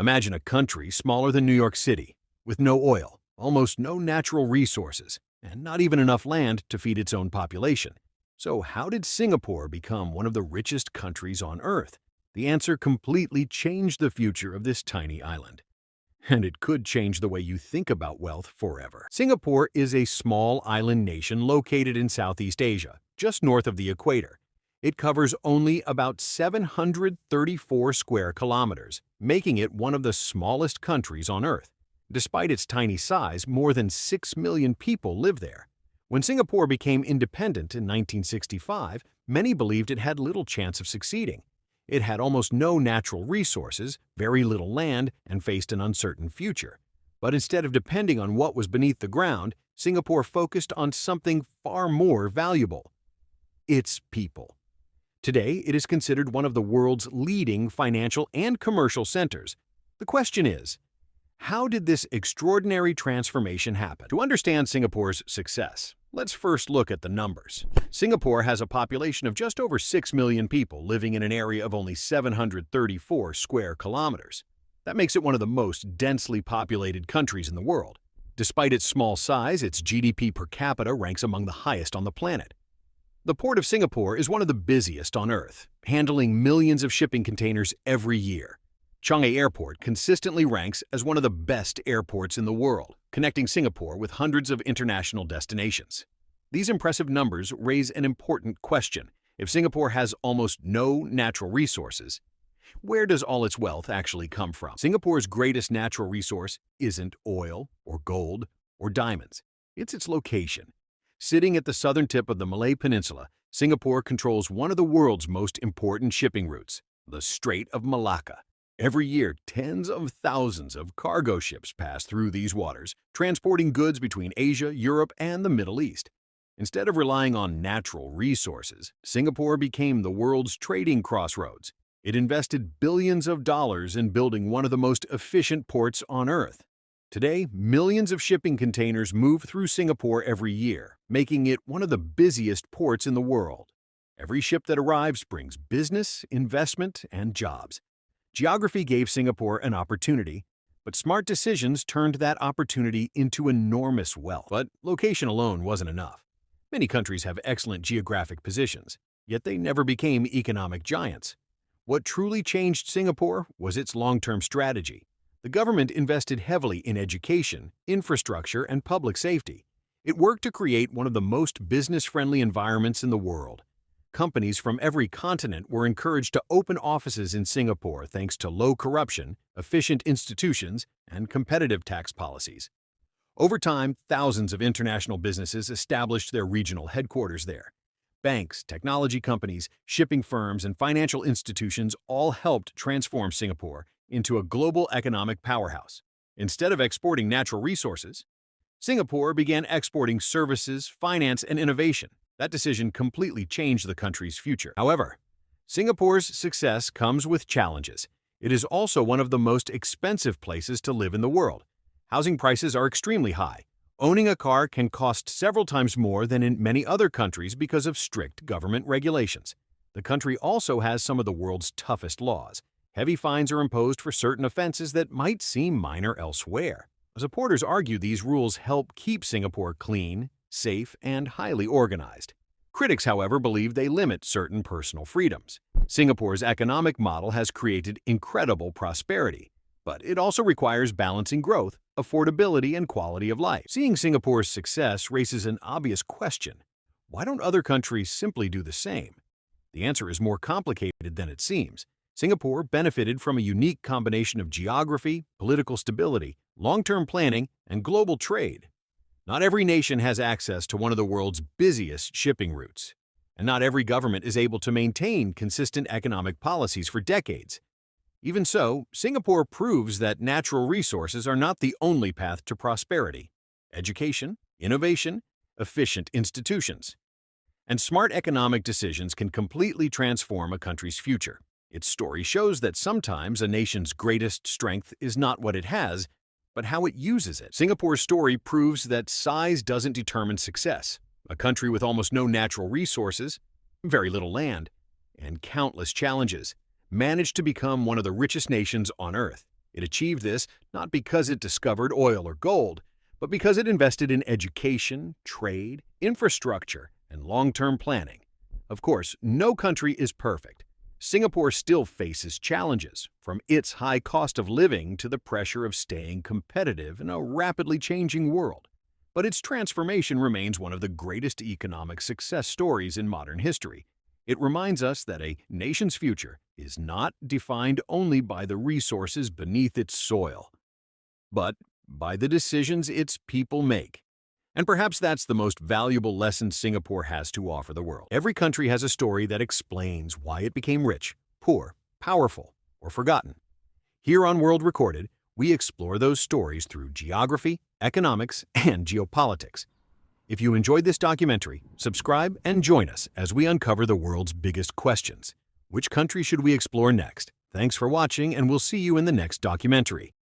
Imagine a country smaller than New York City, with no oil, almost no natural resources, and not even enough land to feed its own population. So how did Singapore become one of the richest countries on Earth? The answer completely changed the future of this tiny island. And it could change the way you think about wealth forever. Singapore is a small island nation located in Southeast Asia, just north of the equator. It covers only about 734 square kilometers, making it one of the smallest countries on Earth. Despite its tiny size, more than 6 million people live there. When Singapore became independent in 1965, many believed it had little chance of succeeding. It had almost no natural resources, very little land, and faced an uncertain future. But instead of depending on what was beneath the ground, Singapore focused on something far more valuable: its people. Today, it is considered one of the world's leading financial and commercial centers. The question is, how did this extraordinary transformation happen? To understand Singapore's success, let's first look at the numbers. Singapore has a population of just over 6 million people living in an area of only 734 square kilometers. That makes it one of the most densely populated countries in the world. Despite its small size, its GDP per capita ranks among the highest on the planet. The Port of Singapore is one of the busiest on Earth, handling millions of shipping containers every year. Changi Airport consistently ranks as one of the best airports in the world, connecting Singapore with hundreds of international destinations. These impressive numbers raise an important question. If Singapore has almost no natural resources, where does all its wealth actually come from? Singapore's greatest natural resource isn't oil or gold or diamonds. It's its location. Sitting at the southern tip of the Malay Peninsula, Singapore controls one of the world's most important shipping routes, the Strait of Malacca. Every year, tens of thousands of cargo ships pass through these waters, transporting goods between Asia, Europe, and the Middle East. Instead of relying on natural resources, Singapore became the world's trading crossroads. It invested billions of dollars in building one of the most efficient ports on Earth. Today, millions of shipping containers move through Singapore every year, making it one of the busiest ports in the world. Every ship that arrives brings business, investment, and jobs. Geography gave Singapore an opportunity, but smart decisions turned that opportunity into enormous wealth. But location alone wasn't enough. Many countries have excellent geographic positions, yet they never became economic giants. What truly changed Singapore was its long-term strategy. The government invested heavily in education, infrastructure, and public safety. It worked to create one of the most business-friendly environments in the world. Companies from every continent were encouraged to open offices in Singapore thanks to low corruption, efficient institutions, and competitive tax policies. Over time, thousands of international businesses established their regional headquarters there. Banks, technology companies, shipping firms, and financial institutions all helped transform Singapore into a global economic powerhouse. Instead of exporting natural resources, Singapore began exporting services, finance, and innovation. That decision completely changed the country's future. However, Singapore's success comes with challenges. It is also one of the most expensive places to live in the world. Housing prices are extremely high. Owning a car can cost several times more than in many other countries because of strict government regulations. The country also has some of the world's toughest laws. Heavy fines are imposed for certain offenses that might seem minor elsewhere. Supporters argue these rules help keep Singapore clean, safe, and highly organized. Critics, however, believe they limit certain personal freedoms. Singapore's economic model has created incredible prosperity, but it also requires balancing growth, affordability, and quality of life. Seeing Singapore's success raises an obvious question: why don't other countries simply do the same? The answer is more complicated than it seems. Singapore benefited from a unique combination of geography, political stability, long-term planning, and global trade. Not every nation has access to one of the world's busiest shipping routes, and not every government is able to maintain consistent economic policies for decades. Even so, Singapore proves that natural resources are not the only path to prosperity. Education, innovation, efficient institutions, and smart economic decisions can completely transform a country's future. Its story shows that sometimes a nation's greatest strength is not what it has, but how it uses it. Singapore's story proves that size doesn't determine success. A country with almost no natural resources, very little land, and countless challenges managed to become one of the richest nations on Earth. It achieved this not because it discovered oil or gold, but because it invested in education, trade, infrastructure, and long-term planning. Of course, no country is perfect. Singapore still faces challenges, from its high cost of living to the pressure of staying competitive in a rapidly changing world. But its transformation remains one of the greatest economic success stories in modern history. It reminds us that a nation's future is not defined only by the resources beneath its soil, but by the decisions its people make. And perhaps that's the most valuable lesson Singapore has to offer the world. Every country has a story that explains why it became rich, poor, powerful, or forgotten. Here on World Recorded, we explore those stories through geography, economics, and geopolitics. If you enjoyed this documentary, subscribe and join us as we uncover the world's biggest questions. Which country should we explore next? Thanks for watching, and we'll see you in the next documentary.